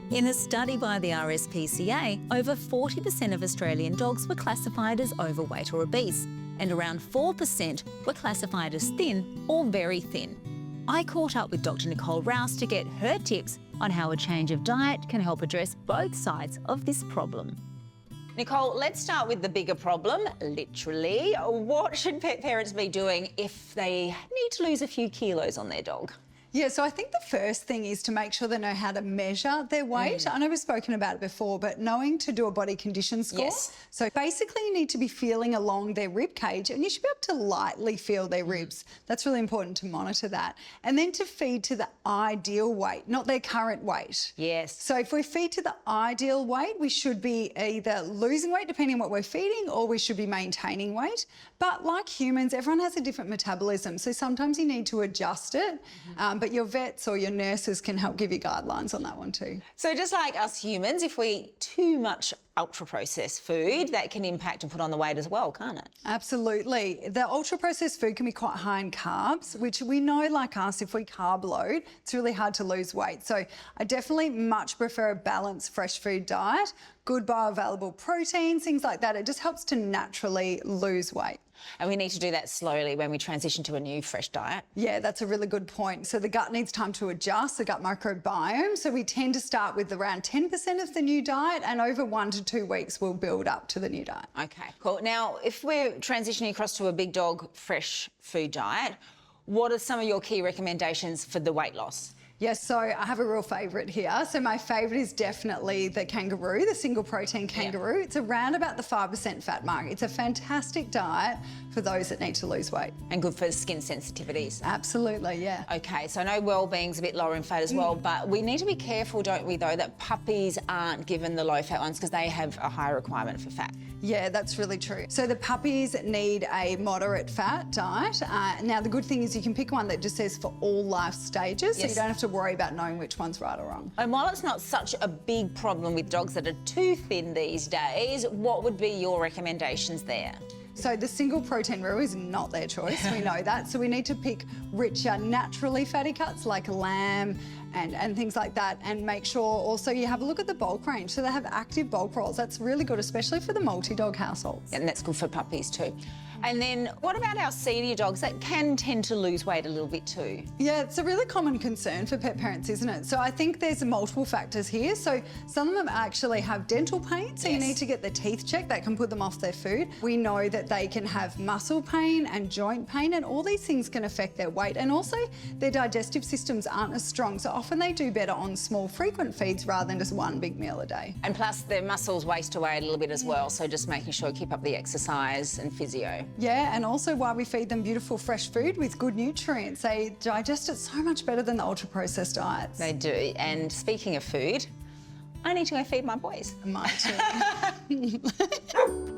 In a study by the RSPCA, over 40% of Australian dogs were classified as overweight or obese, and around 4% were classified as thin or very thin. I caught up with Dr Nicole Rous to get her tips on how a change of diet can help address both sides of this problem. Nicole, let's start with the bigger problem, literally. What should pet parents be doing if they need to lose a few kilos on their dog? Yeah, so I think the first thing is to make sure they know how to measure their weight. I know we've spoken about it before, but knowing to do a body condition score. Yes. So basically you need to be feeling along their rib cage, and you should be able to lightly feel their ribs. That's really important to monitor that. And then to feed to the ideal weight, not their current weight. Yes. So if we feed to the ideal weight, we should be either losing weight depending on what we're feeding, or we should be maintaining weight. But like humans, everyone has a different metabolism. So sometimes you need to adjust it, but your vets or your nurses can help give you guidelines on that one too. So just like us humans, if we eat too much ultra-processed food, that can impact and put on the weight as well, can't it? Absolutely. The ultra-processed food can be quite high in carbs, which we know, like us, if we carb load, it's really hard to lose weight. So I definitely much prefer a balanced fresh food diet, good bioavailable proteins, things like that. It just helps to naturally lose weight. And we need to do that slowly when we transition to a new fresh diet. Yeah, that's a really good point. So the gut needs time to adjust, the gut microbiome. So we tend to start with around 10% of the new diet, and over 1 to 2 weeks we'll build up to the new diet. Okay, cool. Now, if we're transitioning across to a big dog fresh food diet, what are some of your key recommendations for the weight loss? Yes, so I have a real favourite here. So my favourite is definitely the kangaroo, the single protein kangaroo. Yeah. It's around about the 5% fat mark. It's a fantastic diet for those that need to lose weight. And good for skin sensitivities. Absolutely, yeah. Okay, so I know well-being's a bit lower in fat as well, but we need to be careful, don't we, though, that puppies aren't given the low-fat ones because they have a higher requirement for fat. Yeah, that's really true. So the puppies need a moderate fat diet. Now, the good thing is you can pick one that just says for all life stages, so you don't have to worry about knowing which one's right or wrong. And while it's not such a big problem with dogs that are too thin these days, what would be your recommendations there? So the single protein roux is not their choice, we know that. So we need to pick richer, naturally fatty cuts like lamb and things like that, and make sure also you have a look at the bulk range. So they have active bulk rolls. That's really good, especially for the multi-dog households. And that's good for puppies too. And then what about our senior dogs that can tend to lose weight a little bit too? Yeah, it's a really common concern for pet parents, isn't it? So I think there's multiple factors here. So some of them actually have dental pain, so you need to get the teeth checked. That can put them off their food. We know that they can have muscle pain and joint pain, and all these things can affect their weight. And also their digestive systems aren't as strong, so often they do better on small frequent feeds rather than just one big meal a day. And plus their muscles waste away a little bit as well, so just making sure you keep up the exercise and physio. Yeah, and also while we feed them beautiful fresh food with good nutrients, they digest it so much better than the ultra-processed diets. They do. And speaking of food, I need to go feed my boys. Mine too.